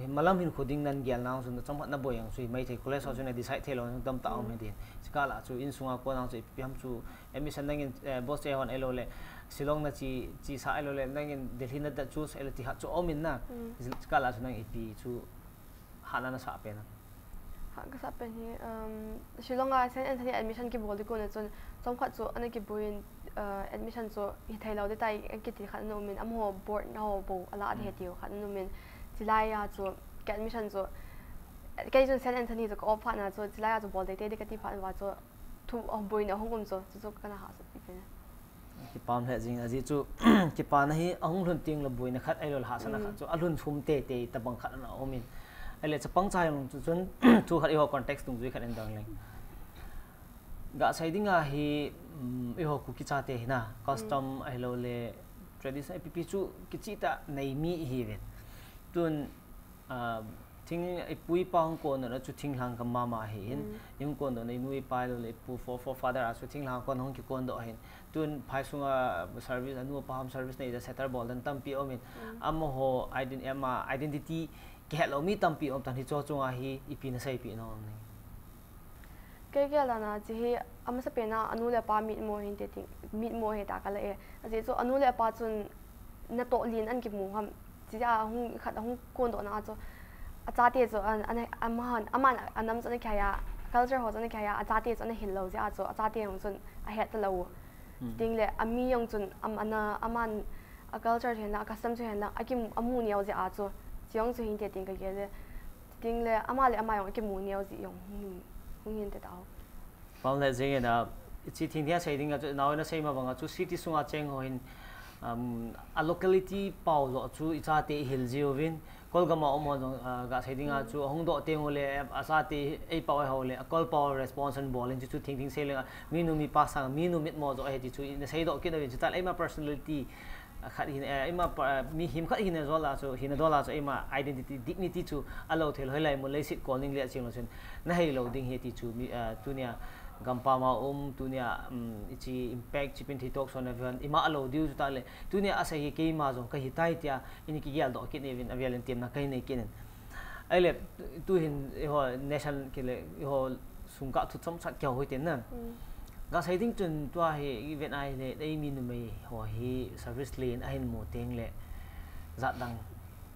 malam hin khuding nan gyal naw sun chamhat na boyang sui mai thei college chu na decide thelo dam ta om hedin skala chu in sunga ko nang chu piam chu emission nangin boss e hon elole silong na chi sa elole nangin delhi na da chu elati ha chu omin na skala chu nang ep chu hana na sa pe na ha ka sa pe ni silong a sen anthony admission ki bol ko na chon chamkhat chu ana ki buin admission chu hi thailo de tai ki ti khan no min am ho board na ho bo ala de tiu khan no min July chu ke admission chu ke chun Saint Anthony chu ko pha na chu July chu bol de te ka ti pha wa chu thu boin na hongom chu kana ha sa pi ki pam he jing aji chu ki pa na hi ahung hlun ting la boin na khat ai lol ha sana khat chu alun thum te ta bang khat na omin ele chapang chai long chu chun thu khat i ho context tung zui khat en dang leng ga sai dinga hi i ho Kuki cha te na custom ai lo le tradition pp chu ki chi ta nei mi hi ven tun thing ai pui pang ko na chu thing hlang ka mama hin im ko no nei nui pai lo le pu for father asu thing hlang ko hong ki kon do hin tun phai sunga service anu pam service nei da setter bol dan tampi omin am ho identity ke hello mi tampi om tan hi cho chunga hi ipi na sai pi no nei ke la na ji am sa pe na anu le pa mit mo hin te ting mit mo he ta ka la e ji chu anu le pa chun na to lin an ki mu ham ji ja hung khat hung kon do na chu a cha te chu an aman anam chun kya culture ho chun kya a cha te chun hin lo ja chu a cha te hong chun a het ta lo ting le ami yong chun aman a culture hen na custom chu hen na akim amu niao ja chu jiong chu hin te ting ka ge le ting le ama yong akim mu niao ji yong hung hin te ta pam le jing na chi thing thia sai ding chu naw na sei ma bang chu city sunga cheng ho hin a locality pau lo chu icha te hil jiovin kolgama omo ga sai dinga chu hong do te ngole asa te ei pau ho le call power response and ball chu thing se le mi nu mi pa sang mi nu mit mo zo he ti chu in sei do ki no chu tal ei ma personality khat hin ei ma mi him khat hin zola chu hin dola chu ei ma identity dignity chu alo thel hoi lai mo le sit calling le chim chun na hei lo ding he ti chu mi tu nia gampa ma tunia ichi impact Chipinthei Talkshow na vian ima alo diu chu tale tunia asa hi ke ma jong ka hi tai tia ini ki yal do ki ne vin avial team na kai nei kinen aile tu hin ho nation ke le ho sungka thu chom chat kyau hoi ten na ga sai ding chun tua hi event ai le dei mi nu mai ho hi service lane a hin mo teng le za dang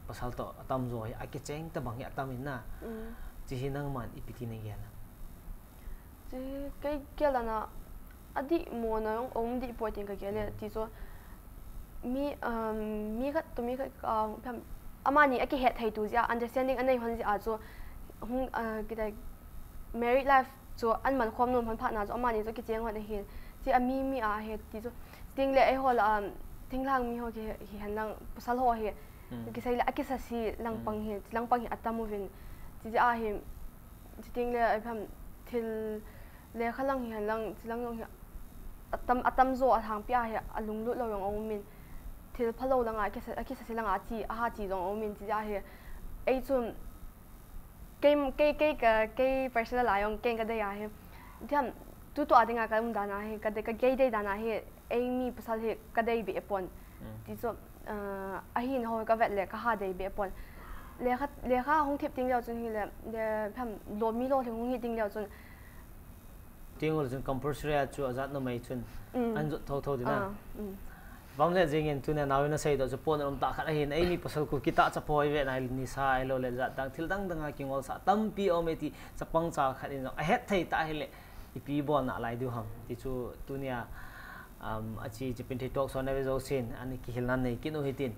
pasal to atam zo a ke cheng ta bang ya tamin na chi hinang man ipiti nei ya ji ke la na adi mo na yong om di poiting ka gele ti so mi khat to mi khat pham amani aki het thai tu ja understanding anai hon ji a cho hung kidai married life cho an man khom nom phan pha na cho amani cho ki cheng hon he ji ami a he ti so ting le ai ho la ting lang mi ho ki han lang pasal ho he ki sai la aki sa si lang pang hi atamu vin ji a he ting le ai pham thil le khalang hi lang chilang yong atam zo a thang pia he alung lut lo yong ong min thil phalo langa ki sa silang a chi a ha chi jong ong min chi ja he ei chum ke personal ayong ke ka de ya he thiam tu to adinga ka um dana he ka de ka ge de dana he ei mi pasal he ka de bi epon ti so a hin ho ka vet le ka ha de bi epon le kha hong thep ting leo chun hi le pham lo mi lo thing hong hi ting leo chun tingol chun compulsory chu azat no mai chun an tho dina bam le jingen tuna nawina sei do pon om ta khat hin ei mi pasal ku kita cha poi ve nai ni sa ai lo le za tang thil dang danga kingol sa tampi ometi chapang cha khat in a het thei ta hele ipi bon na lai du ham ti chu tunia achi Chipinthei Talkshow na zo sin ani ki hilnan nei kinu hitin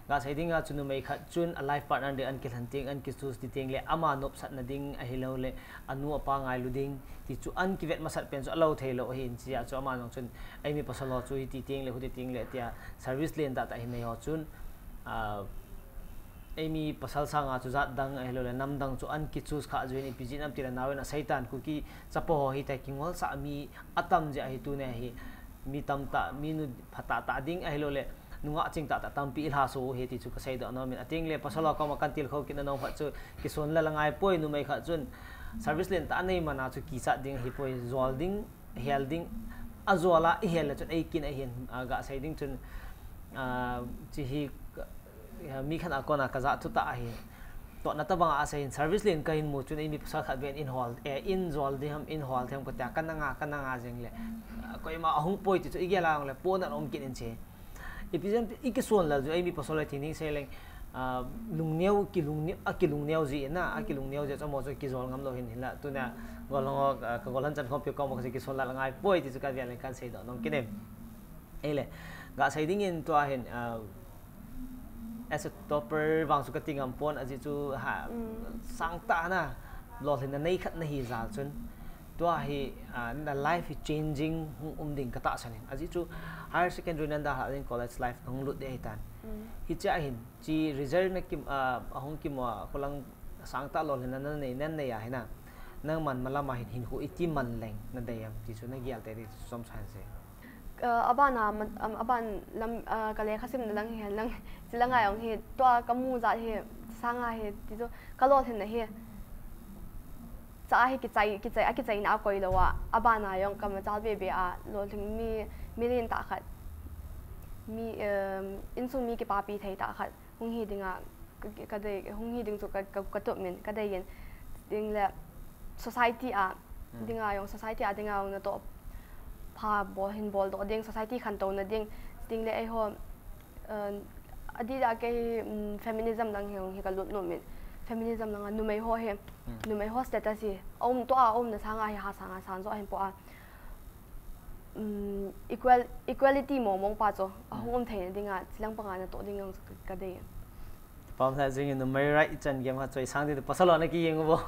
ga sai dinga chunu mai khat chun a life partner de an ki thanting an ki sus ti ting le ama nop sat na ding a hilo le anu apa ngai lu ding ti chu an ki vet masat pen chu alo thelo hin chia chu ama nong chun ai mi pasalo chu ti ting le hu ti ting le tia service len da ta hin nei ho chun ai mi pasal sanga chu zat dang a hilo le nam dang chu an ki chus kha join pg nam ti la nawen a saitan Kuki chapo ho hi ta kingol sa mi atam je a hi tu ne hi mi tam ta mi nu phata ta ding a hilo le nunga ching ta tampi ilha so he ti chu ka sai da no min ating le pasala ka ma kan til kho kin no pha chu ki son la langai poi nu mai kha chun service len ta nei mana chu ki sa ding hi poi zol ding helding azwala ihel chun ai kin ahin ga saiding chun chi hi mi khan akona kaza tu ta ahin to na ta bang a sain service lin kain mu chun ai mi pasal khat ben in hall in zol di ham in hall them ko ta kananga jeng le ko ma ahung poi ti chu igela le pon an ong kin in che ipizem ikison la ju ai mi pasal thining se leng lungneu kilungneu ji na kilungneu je chamo chu kizol ngam lo hin hila tuna golongo ka golan chan khop ko mo se kison la ngai poi ti chu ka vian kan sei do nong kinem ele ga sai ding in to hin as a topper wang su ka tingam pon aji chu ha sang ta na lo hin na nei khat na hi zal chun to hi na life is changing ding ka ta sanin aji chu higher secondary nanda ha in college life nong lut de tan hi cha hin chi result na kim ahong kim wa kholang sang ta lo hin na nei nan nei ya hina nang man malama hin hu iti man leng na dayam ti chu na gial te som san se abana aban lam kale khasim na lang he lang silanga yong he to kamu za he sanga he ti chu kalot hin na he cha he ki chai na koi lo wa abana yong kam cha be a lo thing mi rin ta khat mi in su mi ki pa pi thai ta khat hung hi dinga ka dei hung hi ding chu ka to men ka dei yen ding la society a dinga yong society a dinga yong na to pa bol hin bol do ding society khan to na ding le ai ho adi da ke feminism lang he ka lut no men feminism lang nu mai ho he nu mai ho status hi to na sanga hi ha sanga san zo hin po a equality mong pa cho hong thai dinga silang panga na to ding ka dei pam sa jing in mai right chan game ha choi sang de pasalo na ki yeng bo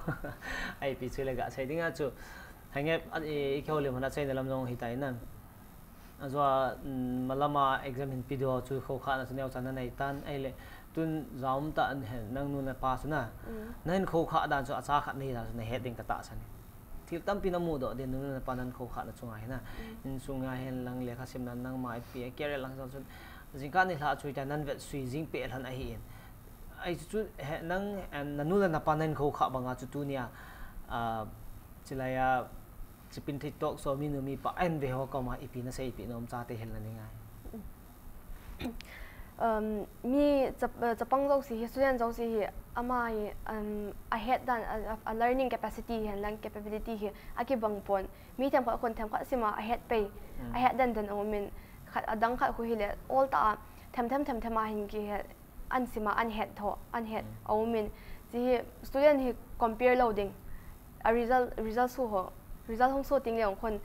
ai pi chule ga sai dinga chu hange e khole mana chai dalam jong hi tai nan azwa malama exam in video chu kho kha na suneu chan na tan ai le tun zaum ta an nang nu na pa suna nan kho kha dan chu acha kha nei da na heading ka ta san thil tam pina mu do de nu na pa nan kho kha na chunga hina in chunga hen lang le kha sim nan nang mai pi kere lang chun jingka ni hla chui ta nan vet sui jing pe han a hi in ai chu nang nanu na pa nan kho kha banga chu tu nia chilaya Chipinthei Talkshow mi nu mi pa en ve ho ka ma ipi na sei ipi nom cha te hel na ni ngai mi chapang zo si student zo si ama I had done a learning capacity and learning capability he aki bang pon mi them kha kon them kha sima I had pay I had dan omin khat adang kha khu hile all ta them ma hin ki an sima an head omin ji student he compare loading a result so ho result hong so ting le kon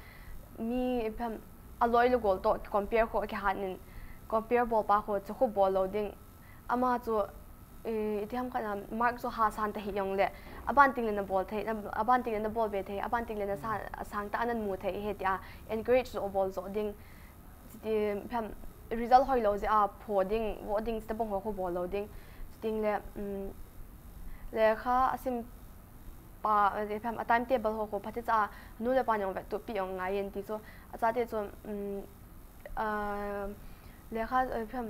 mi pham aloi lo gol to compare ko ki hanin compare ball pa ko chu ko ball loading ama chu ti ham kana mark so ha san ta hi yong le aban ting le na ball thai aban ting le na ball be thai aban ting le na sang ta anan mu thai he tia encourage so ball so ding ti pham result hoi lo je a poding wording sta bong ko ball loading ting le kha asim pa de pham a time table ho ko phati cha nu le pa nyong ve tu pi ong ngai yen ti so acha te chu le kha pham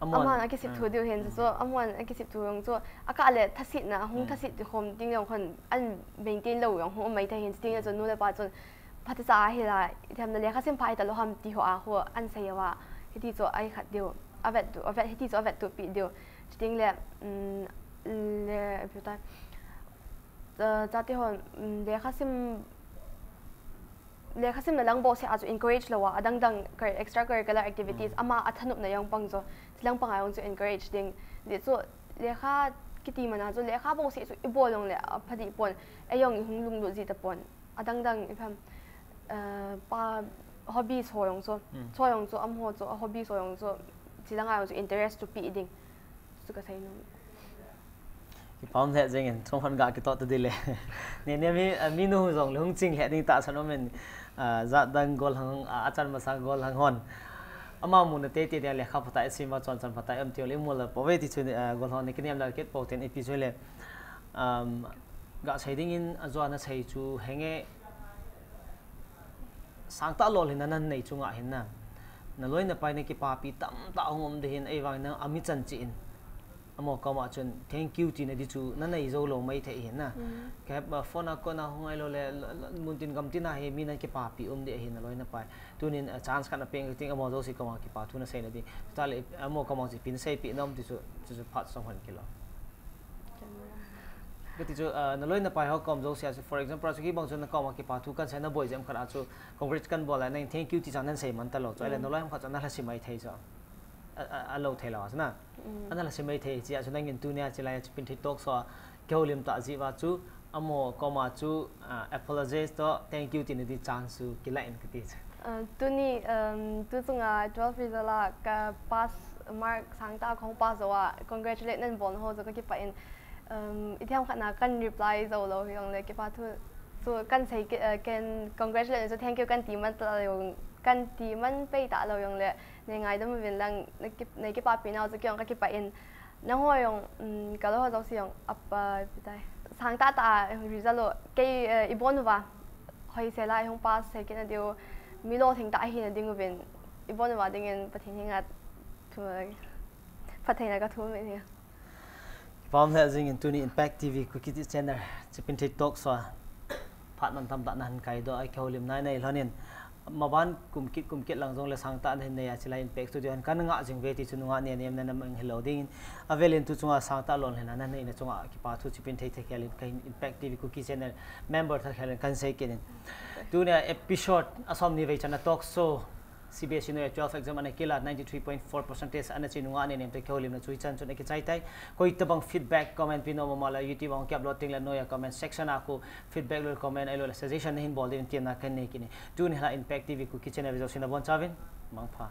amon aki sip thu dio hen so amon aki sip thu yong so aka le thasit na hung thasit khom ting yong khon an maintain lo yong ho mai thai hen ting chu nu le pa chu phati cha hi la tham le kha sim phai ta lo ham ti ho a ho an sei wa hi ti chu ai khat dio avet hi ti chu avet tu pi dio ting le le puta cha te hon le khasim na lang bo se aju encourage lawa adang extracurricular activities ama athanup na yang pang zo silang pangayong zu encourage ding le so le kha kiti mana zo le kha bo se su ibolong le phadi pon ayong hung lung lu ji ta pon adang ipham pa hobbies hoyong so choyong so am ho so hobbies hoyong so silang ayong zu interest to pi ding su ka sai no ki pam the jeng en thong khan ga ki to de le ne mi nu jong lung ching le ding ta san men za dang gol hang achan ma sa gol hang hon ama mu na te le kha phata sima chon chan phata am tiole mu la powe ti chu gol hon ne kiniam la ket po ten episode le ga sai ding in azwa na sai chu henge sang ta lol hin nan nei chunga hin na loi na pai ne ki pa pi tam ta hom de hin ai wang na ami chan chi in อมก็มาจน thank you จีนดิจูนั่นในโจโลไม่เห็นนะแค่แบบฟอนก็น่าหงายโลเลยมุนตินกำติน่าเฮมีนั่นเก็บปาปีเดียเห็นอะไรนั่นไปตัวนี้ chance กันเป็นจริงอมโจสิก็มาเก็บปาทุนเซนดิตอนนี้อมก็มาสิปินเซปีน้องดิจูพัดสองคนกิโลก็ดิจูนั่นเลยนั่นไปเขาก็มโจสิอาจจะ for example สุกี้บางส่วนนั่นก็มาเก็บปาทุกันเซนน่ะบ่อยจำขนาดจู congress กันบ่แล้วนั่น thank you ที่จังนั้นเซมันตลอดอะไรนั่นเลยเขาจะนั่นละสิไม่เท่จ้ะเราเทลาสนะอันนั้นเราใช้ไม่เทจีอาจจะนั่งกินตัวเนี่ยจะไล่จะเป็นที่โต๊ะสวะเกี่ยวลิมตาจีว่าจูอโมก็มาจู apologize ต่อ thank you ที่นี่ที่จานสูกินไล่อินกิติตัวนี้ตัวจงอ่ะ12 ปีละกับ pass mark สังตาของ pass ว่า congratulate นั่นบอลโหจะก็คิดไปอีที่ทำขนาดกัน reply จะเราอย่างเลยคิดว่าตัวกันใช้กัน congratulate จะ thank you กันตีมันเรากันตีมันไปตาเราอย่างเลยในไงต้องเป็นเรื่องในกิปาปีนเอาจะเกี่ยวกับกิปาเอ็นน้องหอยก็แล้วเขาจะเสียงอัปไปได้ทางตาริซาโลเกย์อีบอนว่าหอยเซล่าห้องป้าเซกินเดียวมีโลถึงตาหินดิ้งก็เป็นอีบอนว่าดิ้งประเทศยังไงทั่วประเทศไหนก็ทั่วไปเนี่ยพร้อมแล้วจริงๆตัวนี้ Impact TV คุกกี้ที่เชนเนอร์จะเป็นที่โต๊ะสวะพัดมันทำตานันไก่ด้วยไอ้เขาเลี้ยงนายในแล้วเนี่ยมาบ้านกุมกิดหลังจงเลยสังตาในเนี่ยจะไล่อินเพ็กตัวเดียวกันงะจึงเวทีจุนงะเนี่ยเนี่ยนั่นมันเฮลดิ้งอเวลินตุจงสังตาลอนเลยนั่นเนี่ยจงกิปาทุจิเป็นเทคเฮลินกันอินเพ็กทีวีคุกกี้เชนเนอร์เมมเบอร์ทักเฮลินกันเซกินตัวเนี่ยเอพิโซดอสมนิเวศนะทอล์กโชว์ CBS เนี่ย12 exam อันนี้กิลา 93.4% อันนี้จุนงะเนี่ยเนี่ยตัวเขาเลี้ยงนะช่วยจันจุนเอกใจใจคุยตบัง feedback comment พี่น้องมาละ YouTube ของแคปโหลดทิ้งแล้วน้อย comment section aku feedback เลย comment ไอ้เลย suggestion นี่หินบอลเดินเตียนนักกันเนี่ยกินตัวนี้ละ Impact TV คุกกี้เชนเนอร์วิดีโอสินะบอลชาวินมังพา